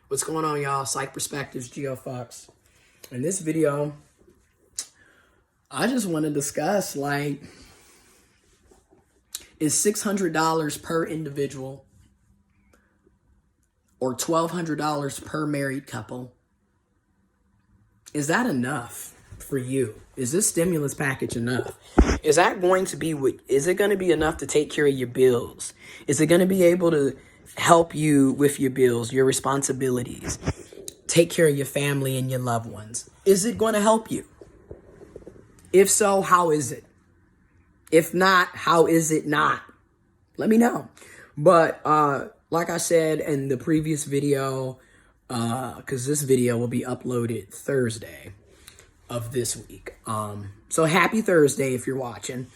What's going on, y'all? Psych Perspectives, giofvcks. In this video, I just want to discuss, is $600 per individual or $1,200 per married couple, is that enough for you? Is this stimulus package enough? Is that going to be is it going to be enough to take care of your bills? Is it going to be able to help you with your bills, your responsibilities, take care of your family and your loved ones? Is it going to help you? If so, how is it? If not, how is it not? Let me know. But like I said in the previous video, because this video will be uploaded Thursday of this week. So happy Thursday if you're watching.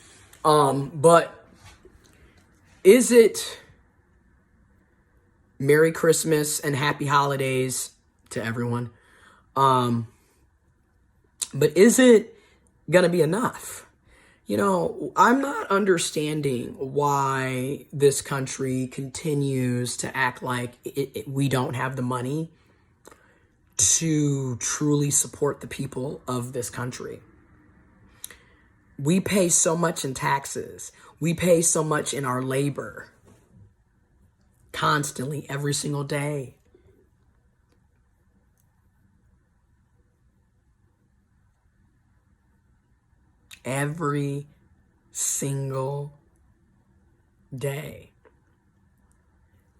But is it Merry Christmas and Happy Holidays to everyone? But is it gonna be enough? You know, I'm not understanding why this country continues to act like we don't have the money to truly support the people of this country. We pay so much in taxes. We pay so much in our labor. Constantly, every single day. Every single day.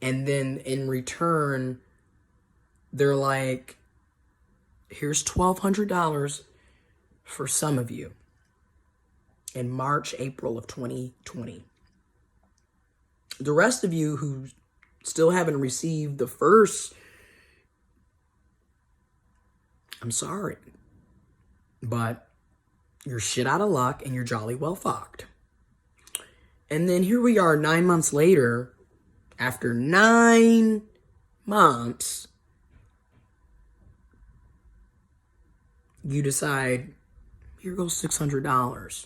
And then in return, they're like, here's $1,200 for some of you in March, April of 2020. The rest of you who still haven't received the first, I'm sorry, but you're shit out of luck and you're jolly well fucked. And then here we are 9 months later, after 9 months, you decide, here goes $600.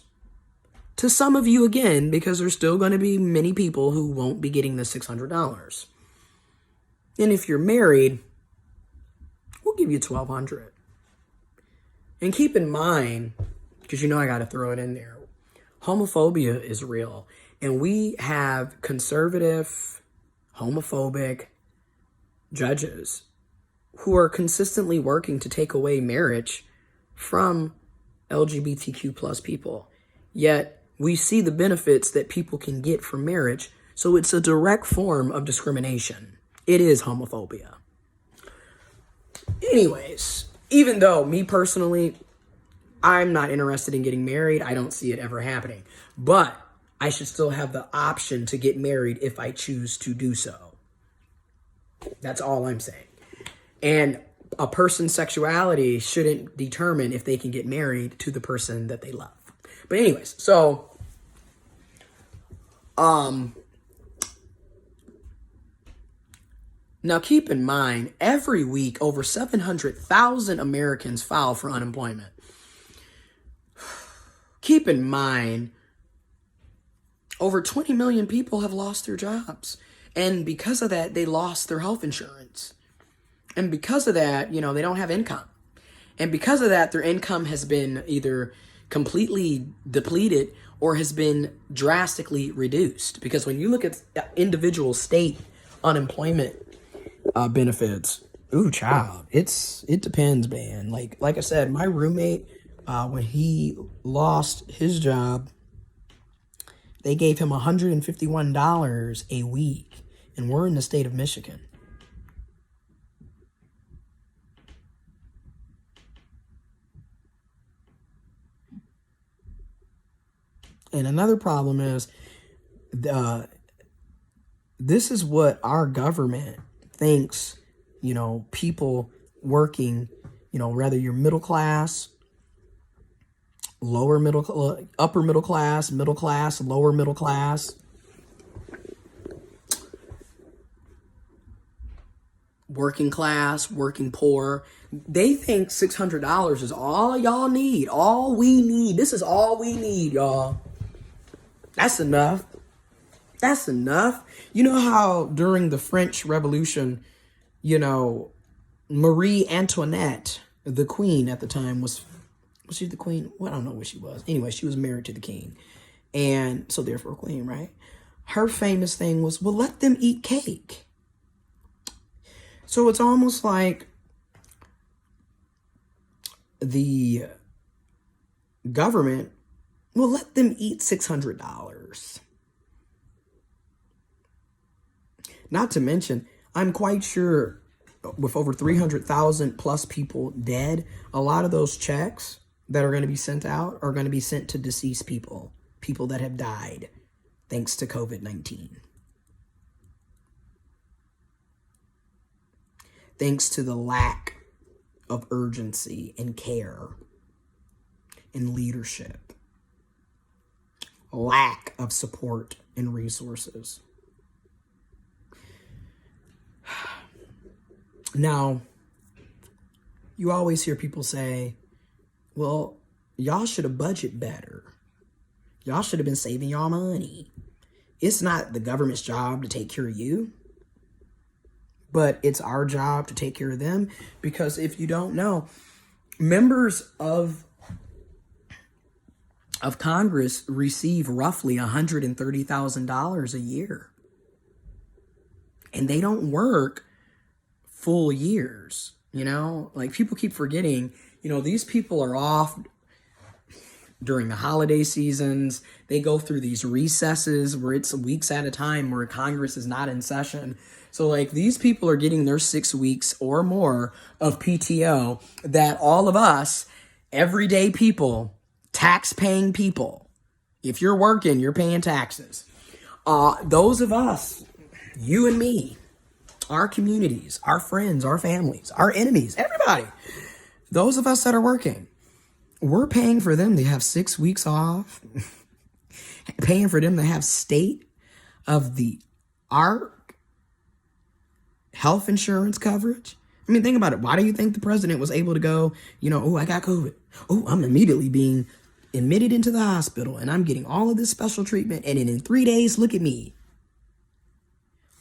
To some of you again, because there's still going to be many people who won't be getting the $600. And if you're married, we'll give you $1,200. And keep in mind, because you know I got to throw it in there, homophobia is real. And we have conservative, homophobic judges who are consistently working to take away marriage from LGBTQ plus people. Yet we see the benefits that people can get from marriage. So it's a direct form of discrimination. It is homophobia. Anyways, even though me personally, I'm not interested in getting married, I don't see it ever happening. But I should still have the option to get married if I choose to do so. That's all I'm saying. And a person's sexuality shouldn't determine if they can get married to the person that they love. But anyways, so now keep in mind, every week over 700,000 Americans file for unemployment. Keep in mind, over 20 million people have lost their jobs. And because of that, they lost their health insurance. And because of that, you know, they don't have income. And because of that, their income has been either completely depleted or has been drastically reduced. Because when you look at individual state unemployment benefits, ooh, child, it depends, man. Like I said, my roommate, when he lost his job, they gave him $151 a week, and we're in the state of Michigan. And another problem is, this is what our government thinks, you know, people working, you know, whether you're middle class, lower middle, upper middle class, lower middle class, working class, working poor. They think $600 is all y'all need, all we need. This is all we need, y'all. That's enough. That's enough. You know how during the French Revolution, you know, Marie Antoinette, the queen at the time, was she the queen? Well, I don't know what she was. Anyway, she was married to the king. And so therefore queen, right? Her famous thing was, well, let them eat cake. So it's almost like the government will let them eat $600. Not to mention, I'm quite sure with over 300,000 plus people dead, a lot of those checks that are going to be sent out are going to be sent to deceased people, people that have died thanks to COVID-19. Thanks to the lack of urgency and care and leadership, lack of support and resources. Now, you always hear people say, well, y'all should have budgeted better. Y'all should have been saving y'all money. It's not the government's job to take care of you, but it's our job to take care of them. Because if you don't know, members of Congress receive roughly $130,000 a year. And they don't work full years, you know? Like, people keep forgetting, you know, these people are off during the holiday seasons. They go through these recesses where it's weeks at a time where Congress is not in session. So, like, these people are getting their 6 weeks or more of PTO that all of us, everyday people, tax-paying people, if you're working, you're paying taxes. Those of us, you and me, our communities, our friends, our families, our enemies, everybody, those of us that are working, we're paying for them to have 6 weeks off, paying for them to have state of the art health insurance coverage. I mean, think about it. Why do you think the president was able to go, you know, oh, I got COVID. Oh, I'm immediately being admitted into the hospital and I'm getting all of this special treatment. And then in 3 days, look at me.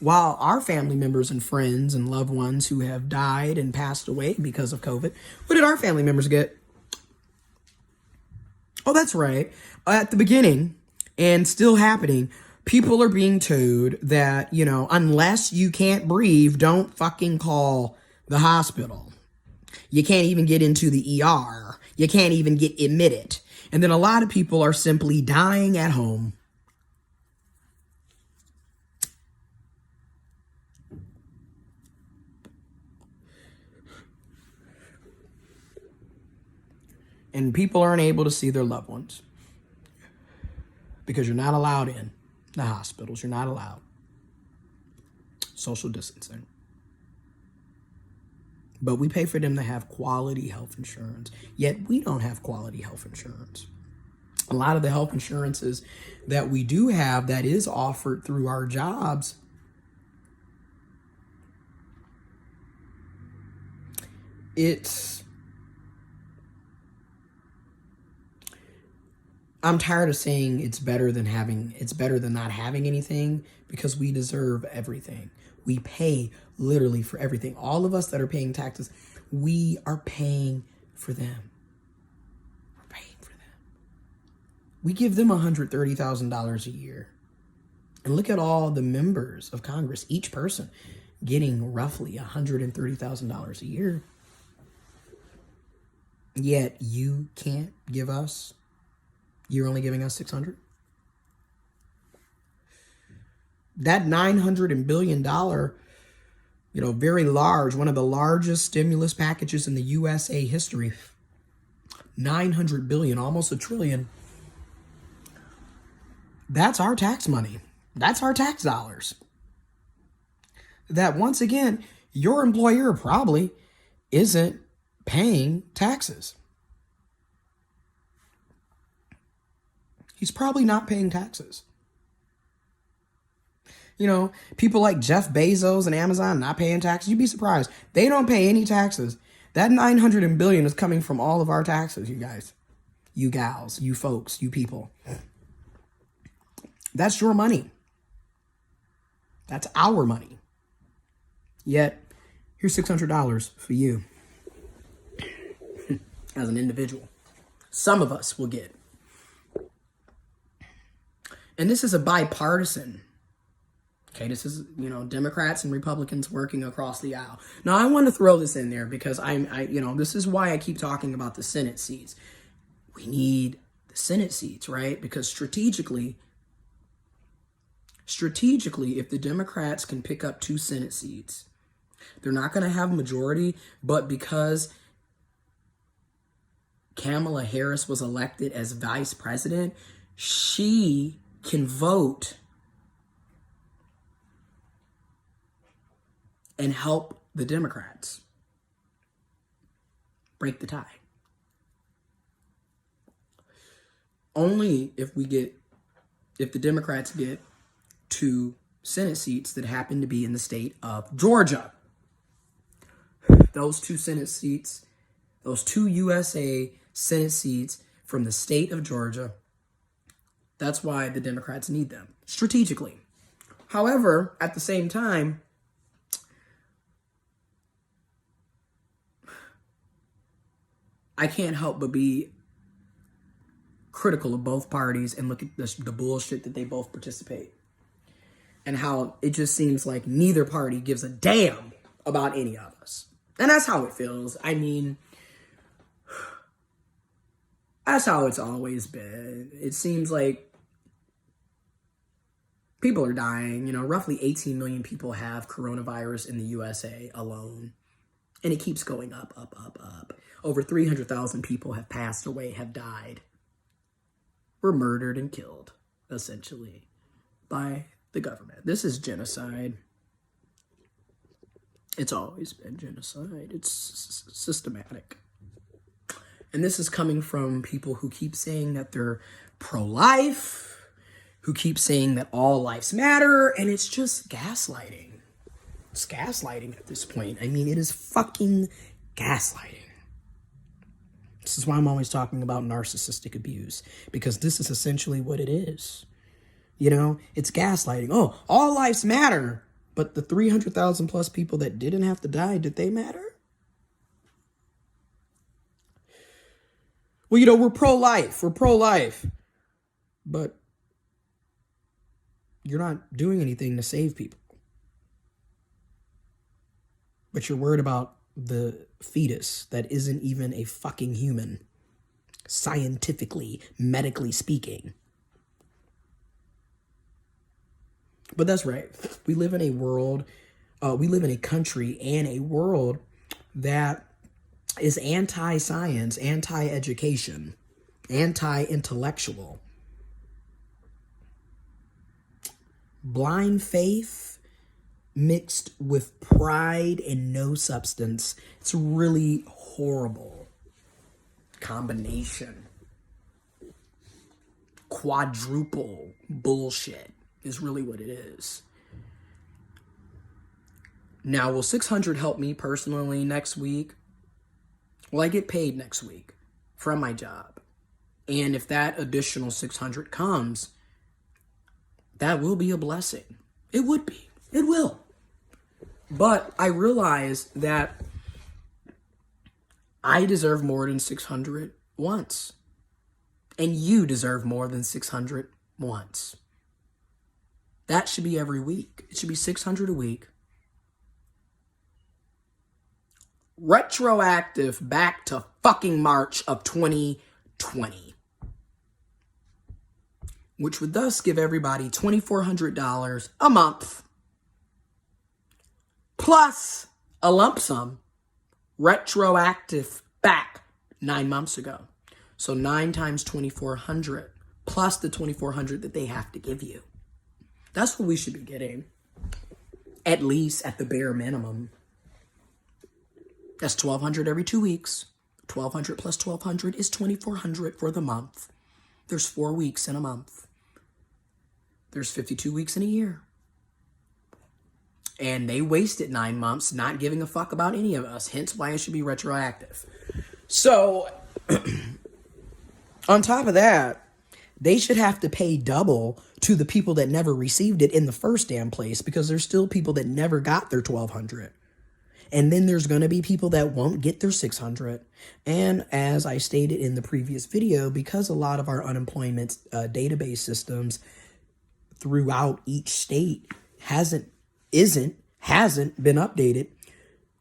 While our family members and friends and loved ones who have died and passed away because of COVID, what did our family members get? Oh, that's right. At the beginning, and still happening, people are being told that, you know, unless you can't breathe, don't fucking call the hospital. You can't even get into the ER. You can't even get admitted. And then a lot of people are simply dying at home. And people aren't able to see their loved ones because you're not allowed in the hospitals. You're not allowed. Social distancing. But we pay for them to have quality health insurance. Yet we don't have quality health insurance. A lot of the health insurances that we do have that is offered through our jobs, I'm tired of saying it's better than not having anything, because we deserve everything. We pay literally for everything. All of us that are paying taxes, we are paying for them. We're paying for them. We give them $130,000 a year. And look at all the members of Congress, each person getting roughly $130,000 a year. Yet you can't give us, you're only giving us $600. That $900 billion, very large, one of the largest stimulus packages in the USA history, $900 billion, almost $1 trillion. That's our tax money. That's our tax dollars. That, once again, your employer probably isn't paying taxes. He's probably not paying taxes. People like Jeff Bezos and Amazon not paying taxes. You'd be surprised. They don't pay any taxes. That $900 billion is coming from all of our taxes, you guys. You gals, you folks, you people. That's your money. That's our money. Yet, Here's $600 for you as an individual. Some of us will get. And this is a bipartisan. Okay, this is, Democrats and Republicans working across the aisle. Now, I want to throw this in there because this is why I keep talking about the Senate seats. We need the Senate seats, right? Because strategically, if the Democrats can pick up 2 Senate seats, they're not going to have majority, but because Kamala Harris was elected as vice president, she can vote and help the Democrats break the tie. Only if the Democrats get 2 Senate seats that happen to be in the state of Georgia. Those 2 Senate seats, those 2 USA Senate seats from the state of Georgia, that's why the Democrats need them, strategically. However, at the same time, I can't help but be critical of both parties and look at the bullshit that they both participate. And how it just seems like neither party gives a damn about any of us. And that's how it feels. I mean, that's how it's always been. It seems like people are dying. Roughly 18 million people have coronavirus in the USA alone. And it keeps going up, up, up, up. Over 300,000 people have passed away, have died. Were murdered and killed, essentially, by the government. This is genocide. It's always been genocide. It's systematic. And this is coming from people who keep saying that they're pro-life, who keep saying that all lives matter, and it's just gaslighting. It's gaslighting at this point. I mean, it is fucking gaslighting. This is why I'm always talking about narcissistic abuse, because this is essentially what it is. It's gaslighting. Oh, all lives matter. But the 300,000 plus people that didn't have to die, did they matter? Well, we're pro-life. We're pro-life. But you're not doing anything to save people. But you're worried about the fetus that isn't even a fucking human, scientifically, medically speaking. But that's right. We live in a world, we live in a country and a world that is anti-science, anti-education, anti-intellectual. Blind faith mixed with pride and no substance. It's a really horrible combination. Quadruple bullshit is really what it is. Now, will 600 help me personally next week? Well, I get paid next week from my job. And if that additional 600 comes, that will be a blessing. It would be. It will. But I realize that I deserve more than 600 once. And you deserve more than 600 once. That should be every week. It should be 600 a week. Retroactive back to fucking March of 2020. Which would thus give everybody $2,400 a month. Plus a lump sum. Retroactive back 9 months ago. So 9 times 2,400 plus the 2,400 that they have to give you. That's what we should be getting. At least at the bare minimum. That's 1,200 every 2 weeks. 1,200 plus 1,200 is 2,400 for the month. There's 4 weeks in a month. There's 52 weeks in a year. And they wasted 9 months not giving a fuck about any of us. Hence why it should be retroactive. So, on top of that, they should have to pay double to the people that never received it in the first damn place, because there's still people that never got their 1,200. And then there's going to be people that won't get their 600. And as I stated in the previous video, because a lot of our unemployment database systems throughout each state hasn't been updated,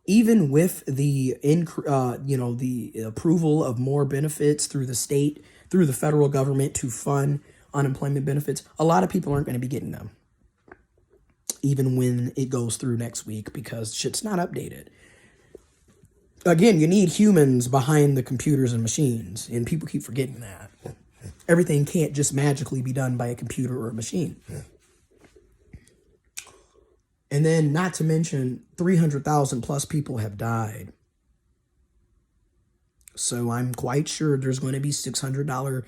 even with the the approval of more benefits through the federal government to fund unemployment benefits, a lot of people aren't going to be getting them, even when it goes through next week, because shit's not updated. Again, you need humans behind the computers and machines, and people keep forgetting that. Everything can't just magically be done by a computer or a machine. And then, not to mention, 300,000 plus people have died. So I'm quite sure there's going to be $600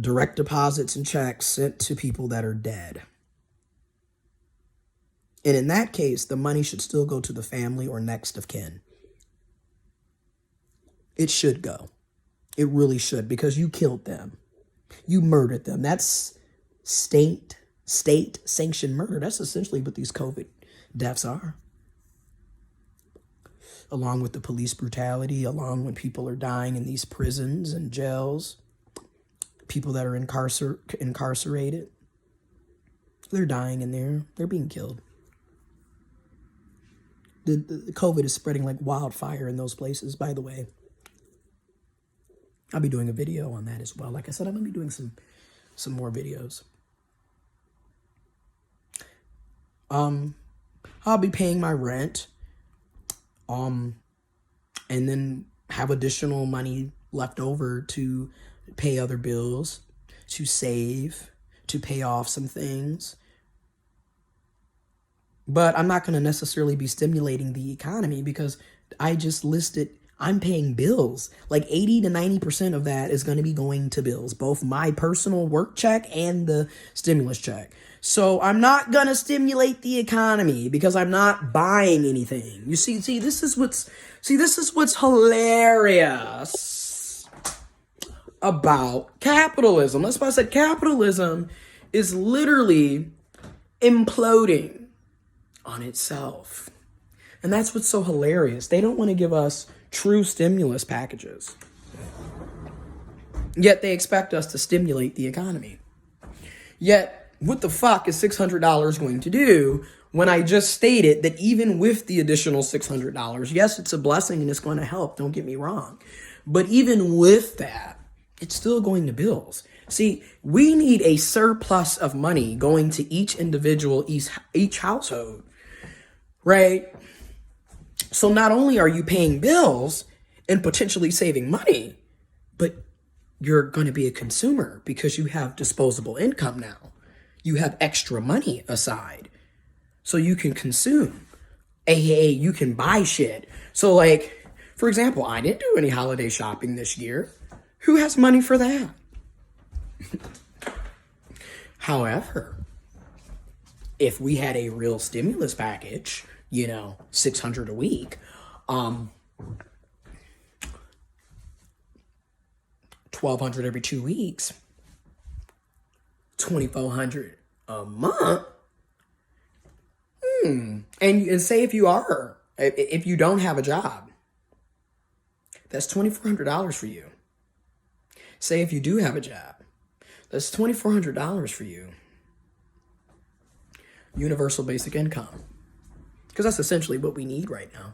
direct deposits and checks sent to people that are dead. And in that case, the money should still go to the family or next of kin. It should go. It really should, because you killed them. You murdered them. That's state-sanctioned murder. That's essentially what these COVID deaths are. Along with the police brutality, along when people are dying in these prisons and jails, people that are incarcerated, they're dying in there. They're being killed. The COVID is spreading like wildfire in those places, by the way. I'll be doing a video on that as well. Like I said, I'm going to be doing some more videos. I'll be paying my rent, and then have additional money left over to pay other bills, to save, to pay off some things. But I'm not going to necessarily be stimulating the economy, because I just listed, I'm paying bills. Like 80 to 90% of that is going to be going to bills, both my personal work check and the stimulus check. So I'm not going to stimulate the economy because I'm not buying anything. You see, this is what's hilarious about capitalism. That's why I said capitalism is literally imploding on itself. And that's what's so hilarious. They don't want to give us true stimulus packages, yet they expect us to stimulate the economy. Yet, what the fuck is $600 going to do when I just stated that even with the additional $600, yes, it's a blessing and it's going to help, don't get me wrong. But even with that, it's still going to bills. See, we need a surplus of money going to each individual, each household, right? So not only are you paying bills and potentially saving money, but you're going to be a consumer because you have disposable income now. You have extra money aside, so you can consume. AKA, you can buy shit. So like, for example, I didn't do any holiday shopping this year. Who has money for that? However, if we had a real stimulus package, $600 a week, $1,200 every 2 weeks, $2,400 a month. And say if you don't have a job, that's $2,400 for you. Say if you do have a job, that's $2,400 for you. Universal basic income. Because that's essentially what we need right now.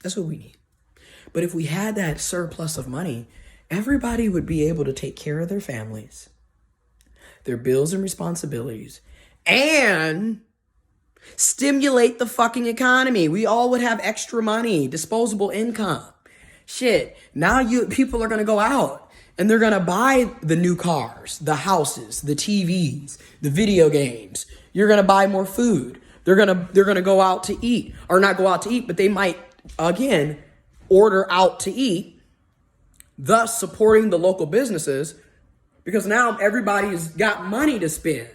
That's what we need. But if we had that surplus of money, everybody would be able to take care of their families, their bills and responsibilities, and stimulate the fucking economy. We all would have extra money, disposable income. Shit, now people are going to go out and they're going to buy the new cars, the houses, the TVs, the video games. You're going to buy more food. They're going to go out to eat, or not go out to eat, but they might, again, order out to eat, thus supporting the local businesses, because now everybody's got money to spend.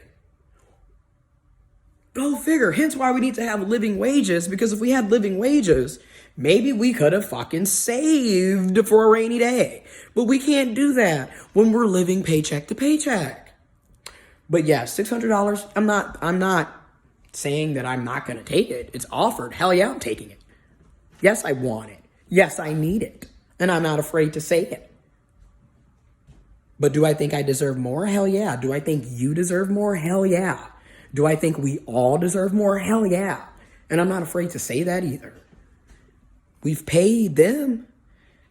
Go figure. Hence why we need to have living wages, because if we had living wages, maybe we could have fucking saved for a rainy day. But we can't do that when we're living paycheck to paycheck. But yeah, $600, I'm not saying that I'm not going to take it. It's offered. Hell yeah, I'm taking it. Yes, I want it. Yes, I need it. And I'm not afraid to say it. But do I think I deserve more? Hell yeah. Do I think you deserve more? Hell yeah. Do I think we all deserve more? Hell yeah. And I'm not afraid to say that either. We've paid them.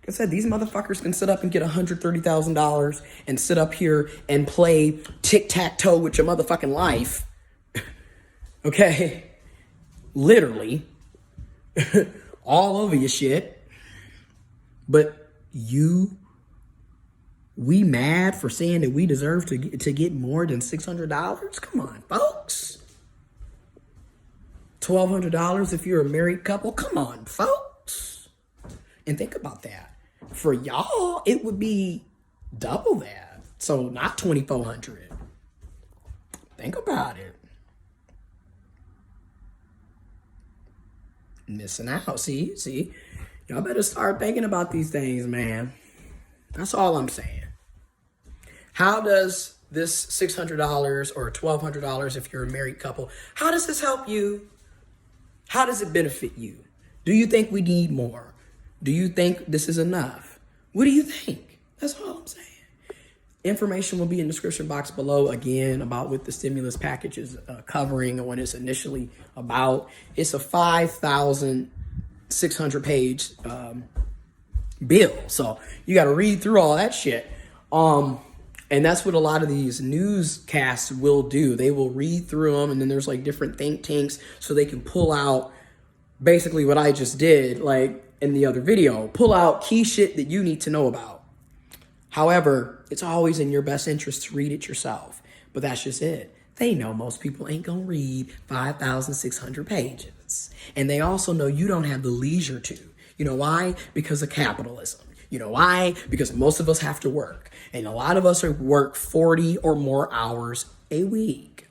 Like I said, these motherfuckers can sit up and get $130,000 and sit up here and play tic-tac-toe with your motherfucking life. Okay? Literally. All over your shit. But we mad for saying that we deserve to get more than $600? Come on, folks. $1,200 if you're a married couple? Come on, folks. And think about that. For y'all, it would be double that. So not $2,400. Think about it. Missing out. See? Y'all better start thinking about these things, man. That's all I'm saying. How does this $600 or $1,200 if you're a married couple, how does this help you? How does it benefit you? Do you think we need more? Do you think this is enough? What do you think? That's all I'm saying. Information will be in the description box below, again, about what the stimulus package is covering and what it's initially about. It's a 5,600 page bill. So you got to read through all that shit. And that's what a lot of these newscasts will do. They will read through them, and then there's like different think tanks so they can pull out basically what I just did, like in the other video. Pull out key shit that you need to know about. However, it's always in your best interest to read it yourself. But that's just it. They know most people ain't gonna read 5,600 pages. And they also know you don't have the leisure to. You know why? Because of capitalism. You know why? Because most of us have to work. And a lot of us work 40 or more hours a week.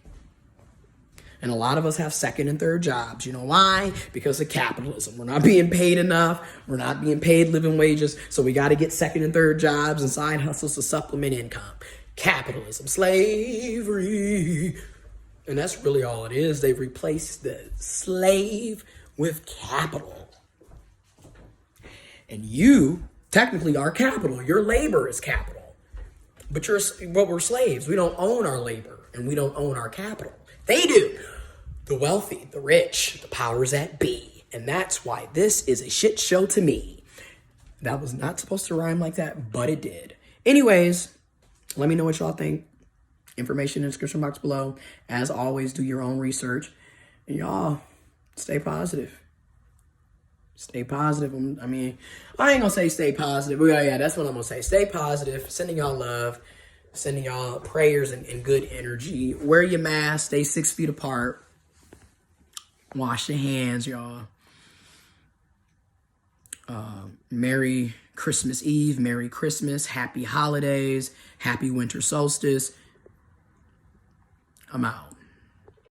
And a lot of us have second and third jobs. You know why? Because of capitalism. We're not being paid enough. We're not being paid living wages. So we got to get second and third jobs and side hustles to supplement income. Capitalism, slavery. And that's really all it is. They've replaced the slave with capital. And you technically are capital. Your labor is capital. But we're slaves. We don't own our labor and we don't own our capital. They do. The wealthy, the rich, the powers that be. And that's why this is a shit show to me. That was not supposed to rhyme like that, but it did. Anyways, let me know what y'all think. Information in the description box below. As always, do your own research. And y'all, stay positive. Stay positive. I mean, I ain't gonna say stay positive. Yeah, that's what I'm gonna say. Stay positive. Sending y'all love. Sending y'all prayers and good energy. Wear your mask. Stay 6 feet apart. Wash your hands, y'all. Merry Christmas Eve. Merry Christmas. Happy holidays. Happy winter solstice. I'm out.